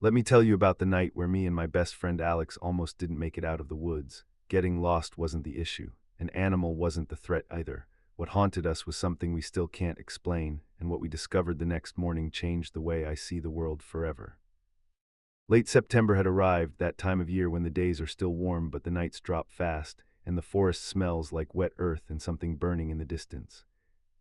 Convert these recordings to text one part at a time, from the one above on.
Let me tell you about the night where me and my best friend Alex almost didn't make it out of the woods. Getting lost wasn't the issue. An animal wasn't the threat either. What haunted us was something we still can't explain, and what we discovered the next morning changed the way I see the world forever. Late September had arrived, that time of year when the days are still warm but the nights drop fast, and the forest smells like wet earth and something burning in the distance.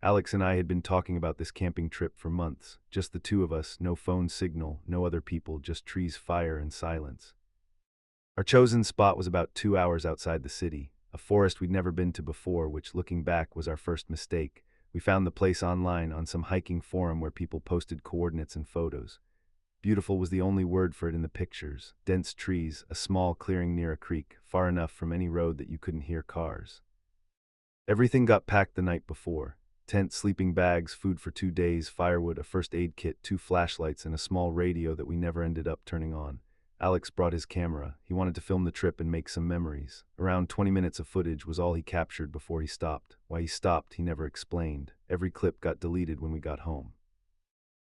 Alex and I had been talking about this camping trip for months, just the two of us, no phone signal, no other people, just trees, fire, and silence. Our chosen spot was about 2 hours outside the city, a forest we'd never been to before, which, looking back, was our first mistake. We found the place online on some hiking forum where people posted coordinates and photos. Beautiful was the only word for it in the pictures. Dense trees, a small clearing near a creek, far enough from any road that you couldn't hear cars. Everything got packed the night before. Tent, sleeping bags, food for 2 days, firewood, a first aid kit, 2 flashlights, and a small radio that we never ended up turning on. Alex brought his camera. He wanted to film the trip and make some memories. Around 20 minutes of footage was all he captured before he stopped. Why he stopped, he never explained. Every clip got deleted when we got home.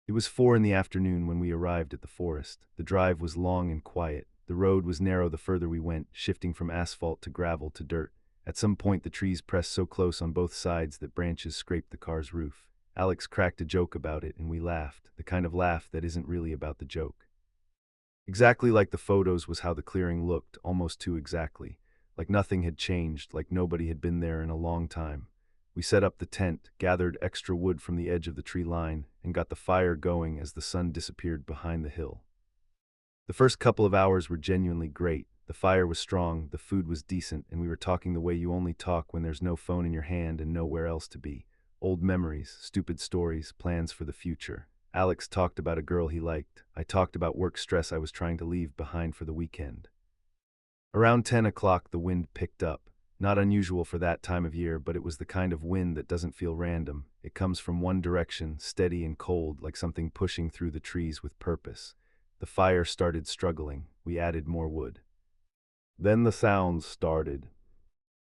It was 4 in the afternoon when we arrived at the forest. The drive was long and quiet. The road was narrow the further we went, shifting from asphalt to gravel to dirt. At some point the trees pressed so close on both sides that branches scraped the car's roof. Alex cracked a joke about it and we laughed, the kind of laugh that isn't really about the joke. Exactly like the photos was how the clearing looked, almost too exactly. Like nothing had changed, like nobody had been there in a long time. We set up the tent, gathered extra wood from the edge of the tree line, and got the fire going as the sun disappeared behind the hill. The first couple of hours were genuinely great. The fire was strong, the food was decent, and we were talking the way you only talk when there's no phone in your hand and nowhere else to be. Old memories, stupid stories, plans for the future. Alex talked about a girl he liked. I talked about work stress I was trying to leave behind for the weekend. Around 10 o'clock the wind picked up. Not unusual for that time of year, but it was the kind of wind that doesn't feel random. It comes from one direction, steady and cold, like something pushing through the trees with purpose. The fire started struggling. We added more wood. Then the sounds started.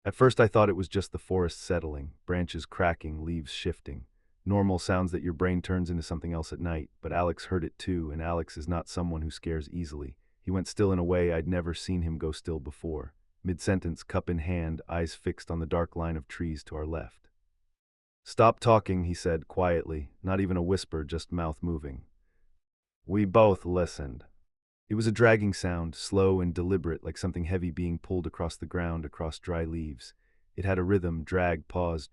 At first I thought it was just the forest settling, branches cracking, leaves shifting. Normal sounds that your brain turns into something else at night, but Alex heard it too, and Alex is not someone who scares easily. He went still in a way I'd never seen him go still before. Mid-sentence, cup in hand, eyes fixed on the dark line of trees to our left. "Stop talking," he said quietly, not even a whisper, just mouth moving. We both listened. It was a dragging sound, slow and deliberate, like something heavy being pulled across the ground, across dry leaves. It had a rhythm, drag, pause,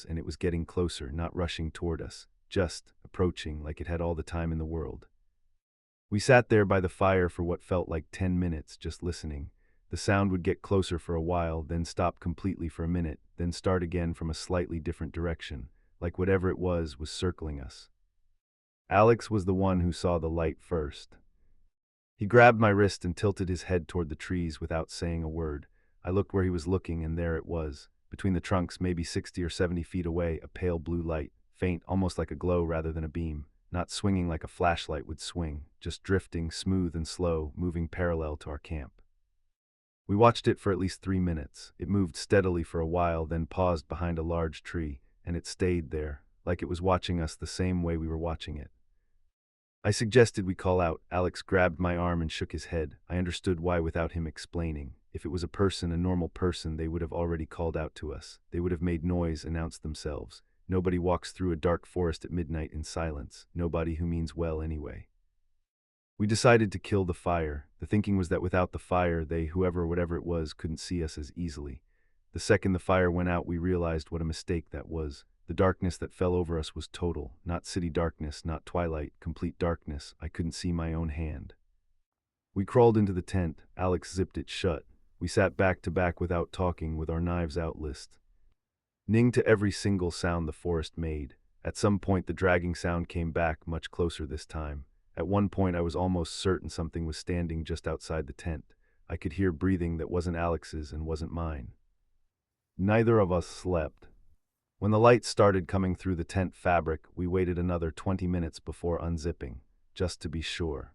and it was getting closer, not rushing toward us, just approaching, like it had all the time in the world. We sat there by the fire for what felt like 10 minutes, just listening. The sound would get closer for a while, then stop completely for a minute, then start again from a slightly different direction, like whatever it was circling us. Alex was the one who saw the light first. He grabbed my wrist and tilted his head toward the trees without saying a word. I looked where he was looking, and there it was. Between the trunks, maybe 60 or 70 feet away, a pale blue light, faint, almost like a glow rather than a beam, not swinging like a flashlight would swing, just drifting, smooth and slow, moving parallel to our camp. We watched it for at least 3 minutes. It moved steadily for a while, then paused behind a large tree, and it stayed there, like it was watching us the same way we were watching it. I suggested we call out. Alex grabbed my arm and shook his head. I understood why without him explaining. If it was a person, a normal person, they would have already called out to us. They would have made noise, announced themselves. Nobody walks through a dark forest at midnight in silence. Nobody who means well anyway. We decided to kill the fire. The thinking was that without the fire, they, whoever, whatever it was, couldn't see us as easily. The second the fire went out, we realized what a mistake that was. The darkness that fell over us was total, not city darkness, not twilight, complete darkness. I couldn't see my own hand. We crawled into the tent. Alex zipped it shut. We sat back to back without talking, with our knives out list. Ning to every single sound the forest made. At some point the dragging sound came back, much closer this time. At one point I was almost certain something was standing just outside the tent. I could hear breathing that wasn't Alex's and wasn't mine. Neither of us slept. When the light started coming through the tent fabric, we waited another 20 minutes before unzipping, just to be sure.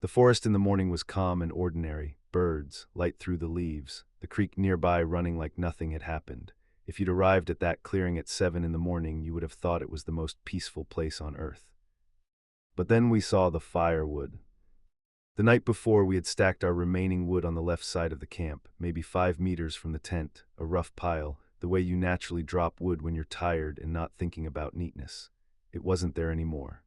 The forest in the morning was calm and ordinary, birds, light through the leaves, the creek nearby running like nothing had happened. If you'd arrived at that clearing at 7 in the morning, you would have thought it was the most peaceful place on earth. But then we saw the firewood. The night before, we had stacked our remaining wood on the left side of the camp, maybe 5 meters from the tent, a rough pile, the way you naturally drop wood when you're tired and not thinking about neatness. It wasn't there anymore.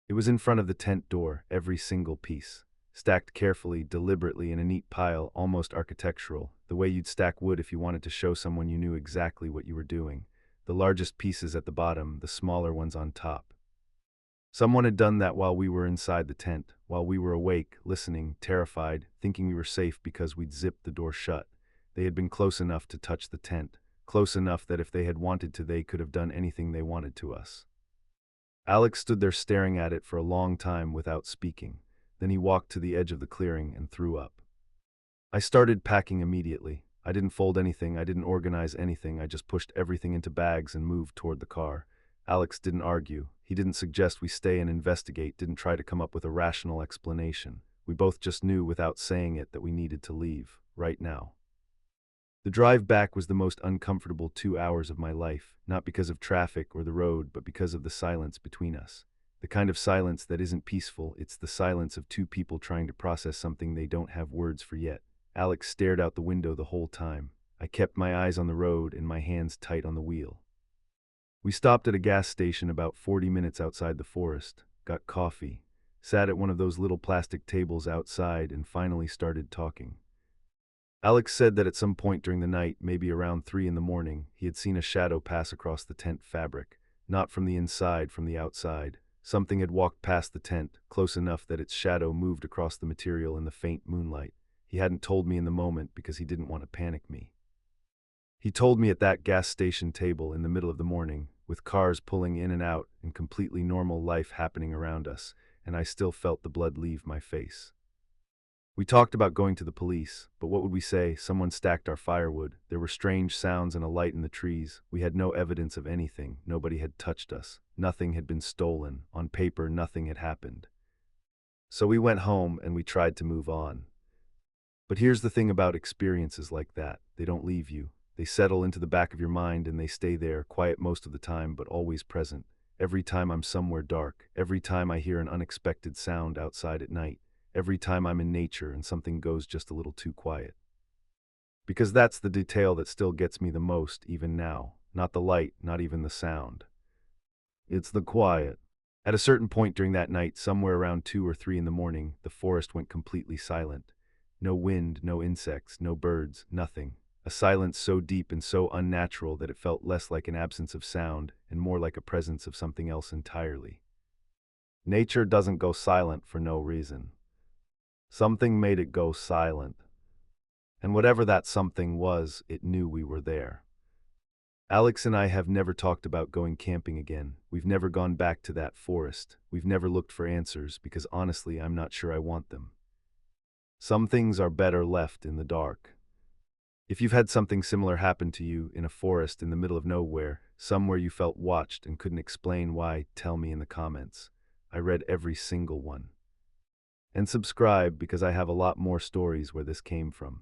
It was in front of the tent door, every single piece, stacked carefully, deliberately in a neat pile, almost architectural, the way you'd stack wood if you wanted to show someone you knew exactly what you were doing. The largest pieces at the bottom, the smaller ones on top. Someone had done that while we were inside the tent, while we were awake, listening, terrified, thinking we were safe because we'd zipped the door shut. They had been close enough to touch the tent, close enough that if they had wanted to, they could have done anything they wanted to us. Alex stood there staring at it for a long time without speaking. Then he walked to the edge of the clearing and threw up. I started packing immediately. I didn't fold anything, I didn't organize anything, I just pushed everything into bags and moved toward the car. Alex didn't argue. He didn't suggest we stay and investigate, didn't try to come up with a rational explanation. We both just knew without saying it that we needed to leave, right now. The drive back was the most uncomfortable 2 hours of my life, not because of traffic or the road, but because of the silence between us. The kind of silence that isn't peaceful, it's the silence of two people trying to process something they don't have words for yet. Alex stared out the window the whole time. I kept my eyes on the road and my hands tight on the wheel. We stopped at a gas station about 40 minutes outside the forest, got coffee, sat at one of those little plastic tables outside, and finally started talking. Alex said that at some point during the night, maybe around 3 in the morning, he had seen a shadow pass across the tent fabric, not from the inside, from the outside. Something had walked past the tent, close enough that its shadow moved across the material in the faint moonlight. He hadn't told me in the moment because he didn't want to panic me. He told me at that gas station table in the middle of the morning, with cars pulling in and out and completely normal life happening around us, and I still felt the blood leave my face. We talked about going to the police, but what would we say? Someone stacked our firewood. There were strange sounds and a light in the trees. We had no evidence of anything. Nobody had touched us. Nothing had been stolen. On paper, nothing had happened. So we went home and we tried to move on. But here's the thing about experiences like that. They don't leave you. They settle into the back of your mind and they stay there, quiet most of the time, but always present. Every time I'm somewhere dark, every time I hear an unexpected sound outside at night, every time I'm in nature and something goes just a little too quiet. Because that's the detail that still gets me the most, even now. Not the light, not even the sound. It's the quiet. At a certain point during that night, somewhere around 2 or 3 in the morning, the forest went completely silent. No wind, no insects, no birds, nothing. A silence so deep and so unnatural that it felt less like an absence of sound and more like a presence of something else entirely. Nature doesn't go silent for no reason. Something made it go silent. And whatever that something was, it knew we were there. Alex and I have never talked about going camping again. We've never gone back to that forest. We've never looked for answers because honestly, I'm not sure I want them. Some things are better left in the dark. If you've had something similar happen to you in a forest in the middle of nowhere, somewhere you felt watched and couldn't explain why, tell me in the comments. I read every single one. And subscribe because I have a lot more stories where this came from.